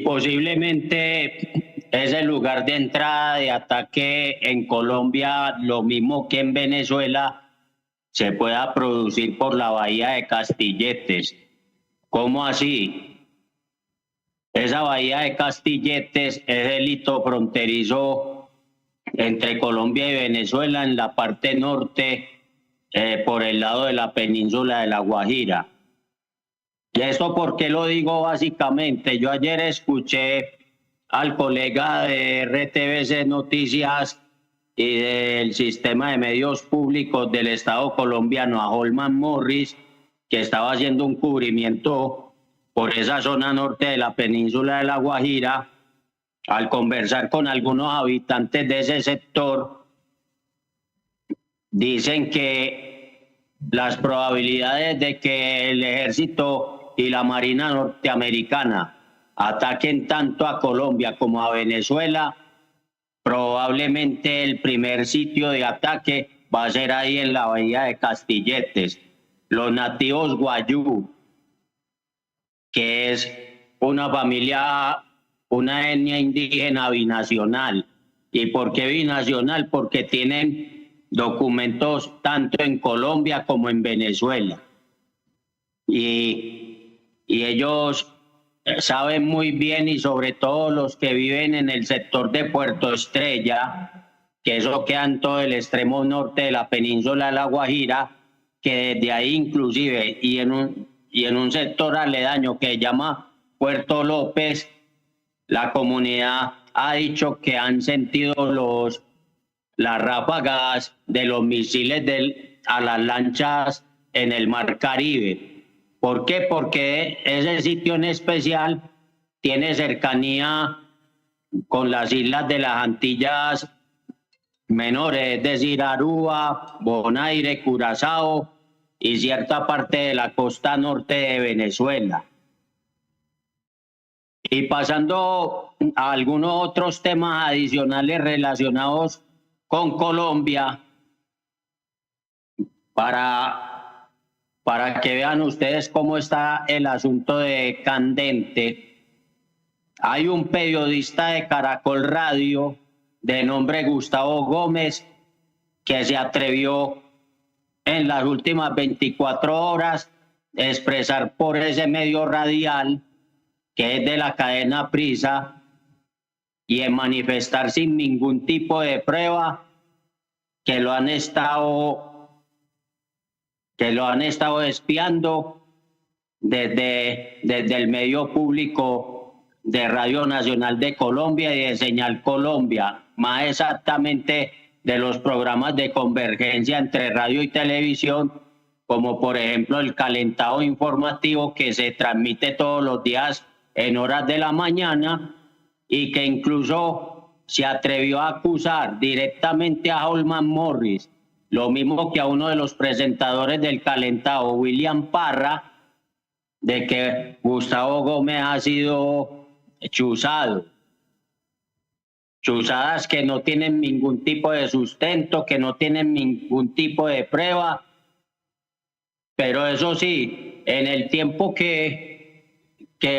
posiblemente es el lugar de entrada de ataque en Colombia, lo mismo que en Venezuela, se pueda producir por la bahía de Castilletes. ¿Cómo así? Esa bahía de Castilletes es el hito fronterizo entre Colombia y Venezuela en la parte norte, por el lado de la península de La Guajira. ¿Y esto por qué lo digo básicamente? Yo ayer escuché al colega de RTBC Noticias y del sistema de medios públicos del Estado colombiano, a Holman Morris, que estaba haciendo un cubrimiento por esa zona norte de la península de La Guajira. Al conversar con algunos habitantes de ese sector, dicen que las probabilidades de que el ejército y la marina norteamericana ataquen tanto a Colombia como a Venezuela, probablemente el primer sitio de ataque va a ser ahí en la bahía de Castilletes. Los nativos guayú, que es una familia, una etnia indígena binacional. ¿Y por qué binacional? Porque tienen documentos tanto en Colombia como en Venezuela. Y ellos saben muy bien, y sobre todo los que viven en el sector de Puerto Estrella, que eso queda en todo el extremo norte de la península de La Guajira, que desde ahí inclusive y en un sector aledaño que se llama Puerto López, la comunidad ha dicho que han sentido las ráfagas de los misiles a las lanchas en el Mar Caribe. ¿Por qué? Porque ese sitio en especial tiene cercanía con las islas de las Antillas Menores, es decir, Aruba, Bonaire, Curazao y cierta parte de la costa norte de Venezuela. Y pasando a algunos otros temas adicionales relacionados con Colombia, para que vean ustedes cómo está el asunto de candente. Hay un periodista de Caracol Radio de nombre Gustavo Gómez que se atrevió en las últimas 24 horas a expresar por ese medio radial, que es de la cadena Prisa, y en manifestar sin ningún tipo de prueba que lo han estado espiando desde el medio público de Radio Nacional de Colombia y de Señal Colombia, más exactamente de los programas de convergencia entre radio y televisión, como por ejemplo el Calentado Informativo, que se transmite todos los días en horas de la mañana, y que incluso se atrevió a acusar directamente a Holman Morris, lo mismo que a uno de los presentadores del Calentado, William Parra, de que Gustavo Gómez ha sido chuzado. Chuzadas que no tienen ningún tipo de sustento, que no tienen ningún tipo de prueba. Pero eso sí, en el tiempo que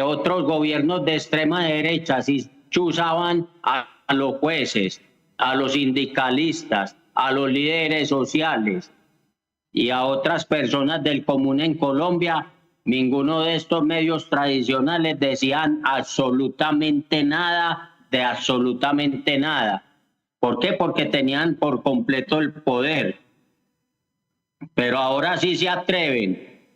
otros gobiernos de extrema derecha sí chuzaban a los jueces, a los sindicalistas, a los líderes sociales y a otras personas del común en Colombia, ninguno de estos medios tradicionales decían absolutamente nada de absolutamente nada. ¿Por qué? Porque tenían por completo el poder. Pero ahora sí se atreven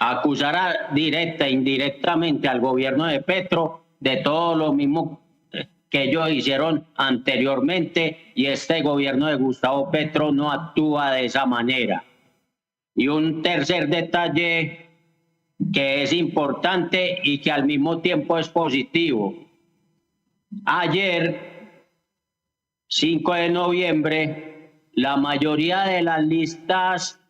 a acusar directa e indirectamente al gobierno de Petro de todo lo mismo que ellos hicieron anteriormente, y este gobierno de Gustavo Petro no actúa de esa manera. Y un tercer detalle que es importante y que al mismo tiempo es positivo. Ayer, 5 de noviembre, la mayoría de las listas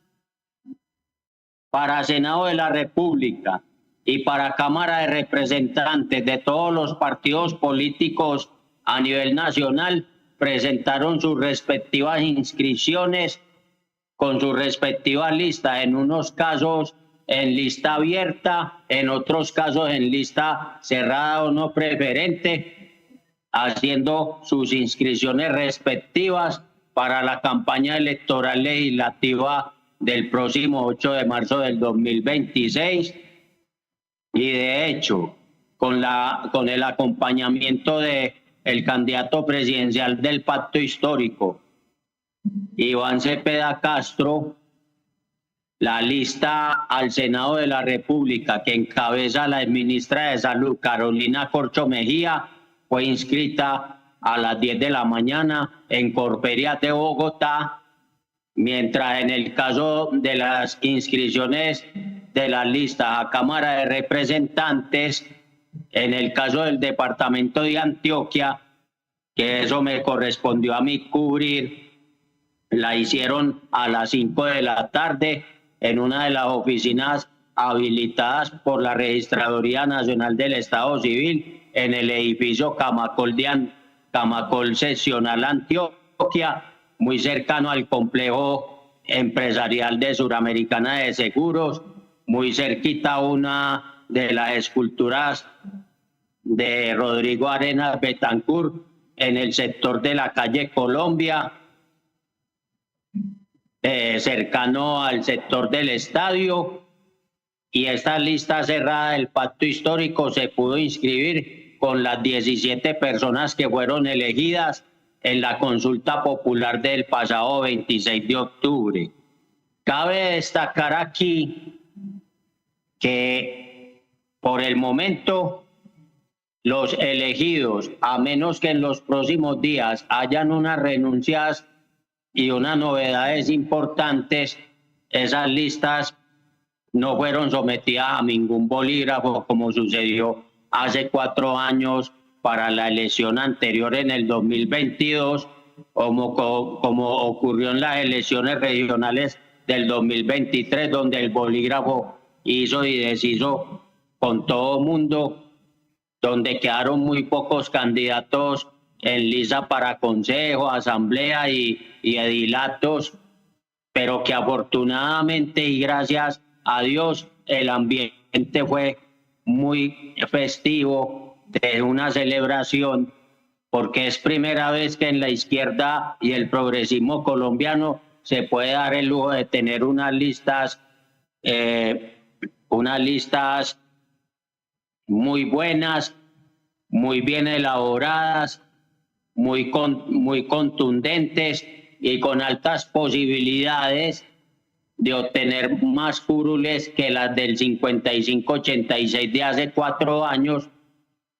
para Senado de la República y para Cámara de Representantes de todos los partidos políticos a nivel nacional presentaron sus respectivas inscripciones con sus respectivas listas. En unos casos en lista abierta, en otros casos en lista cerrada o no preferente, haciendo sus inscripciones respectivas para la campaña electoral legislativa del próximo 8 de marzo del 2026. Y de hecho, con el acompañamiento de el candidato presidencial del Pacto Histórico, Iván Cepeda Castro, la lista al Senado de la República que encabeza la ministra de Salud, Carolina Corcho Mejía, fue inscrita a las 10 de la mañana en Corferias de Bogotá, mientras en el caso de las inscripciones de las listas a Cámara de Representantes, en el caso del departamento de Antioquia, que eso me correspondió a mí cubrir, la hicieron a las 5 de la tarde en una de las oficinas habilitadas por la Registraduría Nacional del Estado Civil en el edificio Camacol Seccional Antioquia, muy cercano al complejo empresarial de Suramericana de Seguros, muy cerquita a una de las esculturas de Rodrigo Arenas Betancourt en el sector de la calle Colombia, cercano al sector del estadio. Y esta lista cerrada del Pacto Histórico se pudo inscribir con las 17 personas que fueron elegidas en la consulta popular del pasado 26 de octubre. Cabe destacar aquí que por el momento los elegidos, a menos que en los próximos días hayan unas renuncias y unas novedades importantes, esas listas no fueron sometidas a ningún bolígrafo como sucedió hace 4 años para la elección anterior en el 2022, como ocurrió en las elecciones regionales del 2023, donde el bolígrafo hizo y deshizo con todo mundo, donde quedaron muy pocos candidatos en lista para consejo, asamblea y edilatos, pero que afortunadamente y gracias a Dios el ambiente fue muy festivo, de una celebración, porque es primera vez que en la izquierda y el progresismo colombiano se puede dar el lujo de tener unas listas muy buenas, muy bien elaboradas, muy contundentes y con altas posibilidades de obtener más curules que las del 55-86 de hace 4 años,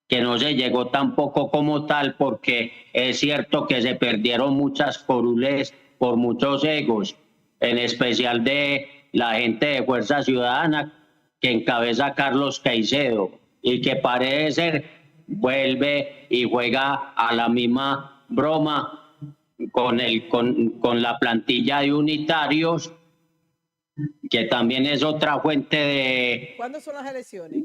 que no se llegó tampoco como tal, porque es cierto que se perdieron muchas curules por muchos egos, en especial de la gente de Fuerza Ciudadana que encabeza Carlos Caicedo, y que parece ser vuelve y juega a la misma broma con la plantilla de unitarios, que también es otra fuente de... ¿Cuándo son las elecciones?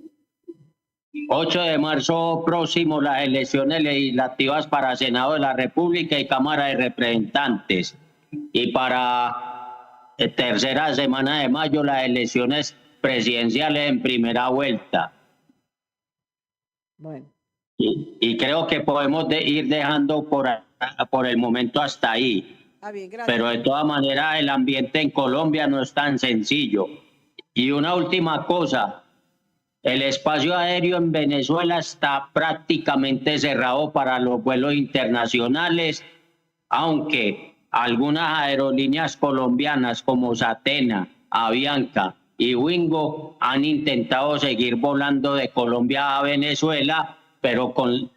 8 de marzo próximo, las elecciones legislativas para Senado de la República y Cámara de Representantes. Y para tercera semana de mayo, las elecciones presidenciales en primera vuelta. Bueno. Y creo que podemos ir dejando por el momento hasta ahí. Bien, gracias. Pero de todas maneras el ambiente en Colombia no es tan sencillo. Y una última cosa, el espacio aéreo en Venezuela está prácticamente cerrado para los vuelos internacionales, aunque algunas aerolíneas colombianas como Satena, Avianca y Wingo han intentado seguir volando de Colombia a Venezuela, pero con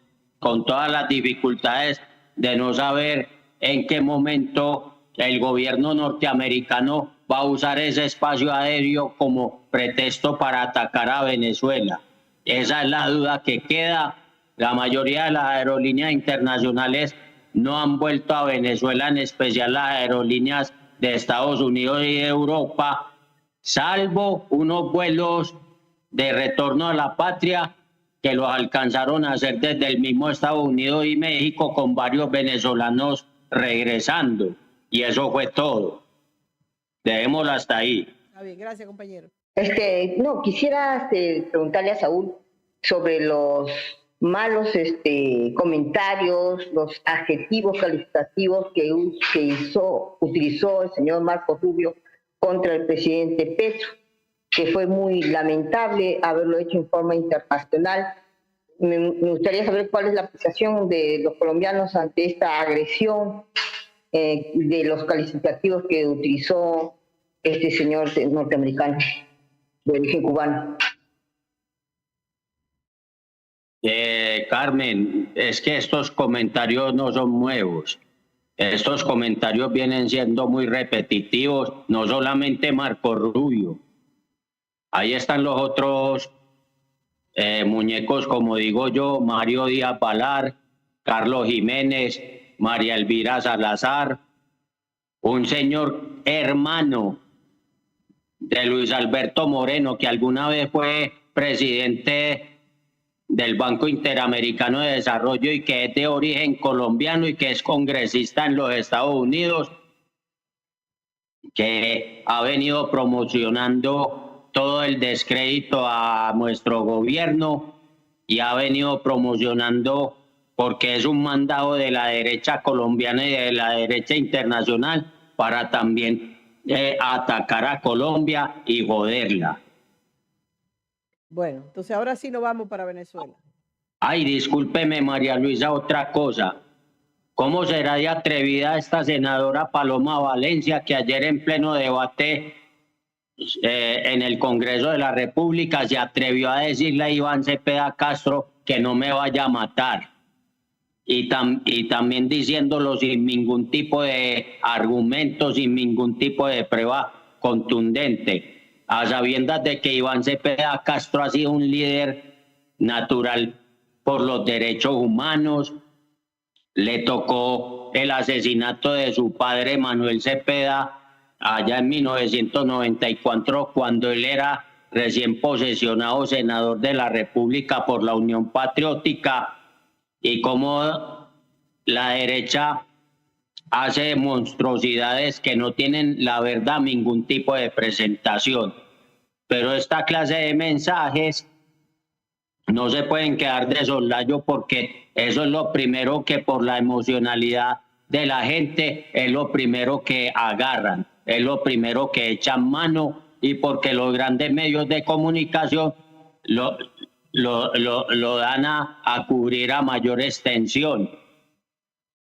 todas las dificultades de no saber en qué momento el gobierno norteamericano va a usar ese espacio aéreo como pretexto para atacar a Venezuela. Esa es la duda que queda. La mayoría de las aerolíneas internacionales no han vuelto a Venezuela, en especial las aerolíneas de Estados Unidos y de Europa, salvo unos vuelos de retorno a la patria que los alcanzaron a hacer desde el mismo Estados Unidos y México, con varios venezolanos regresando. Y eso fue todo. Dejémoslo hasta ahí. Está bien, gracias, compañero. No, quisiera preguntarle a Saúl sobre los malos comentarios, los adjetivos calificativos que utilizó el señor Marco Rubio contra el presidente Petro, que fue muy lamentable haberlo hecho en forma internacional. Me gustaría saber cuál es la apreciación de los colombianos ante esta agresión de los calificativos que utilizó este señor norteamericano de origen cubano. Carmen, es que estos comentarios no son nuevos. Estos comentarios vienen siendo muy repetitivos, no solamente Marco Rubio. Ahí están los otros muñecos, como digo yo, Mario Díaz Balar, Carlos Jiménez, María Elvira Salazar, un señor hermano de Luis Alberto Moreno, que alguna vez fue presidente del Banco Interamericano de Desarrollo y que es de origen colombiano y que es congresista en los Estados Unidos, que ha venido promocionando todo el descrédito a nuestro gobierno y ha venido promocionando, porque es un mandado de la derecha colombiana y de la derecha internacional, para también atacar a Colombia y joderla. Bueno, entonces ahora sí nos vamos para Venezuela. Ay, discúlpeme, María Luisa, otra cosa. ¿Cómo será de atrevida esta senadora Paloma Valencia, que ayer en pleno debate en el Congreso de la República se atrevió a decirle a Iván Cepeda Castro que no me vaya a matar? Y también diciéndolo sin ningún tipo de argumento, sin ningún tipo de prueba contundente, a sabiendas de que Iván Cepeda Castro ha sido un líder natural por los derechos humanos. Le tocó el asesinato de su padre Manuel Cepeda allá en 1994, cuando él era recién posesionado senador de la República por la Unión Patriótica, y cómo la derecha hace monstruosidades que no tienen, la verdad, ningún tipo de presentación. Pero esta clase de mensajes no se pueden quedar de soslayo, porque eso es lo primero que, por la emocionalidad de la gente, es lo primero que agarran, es lo primero que echan mano, y porque los grandes medios de comunicación lo dan a cubrir a mayor extensión.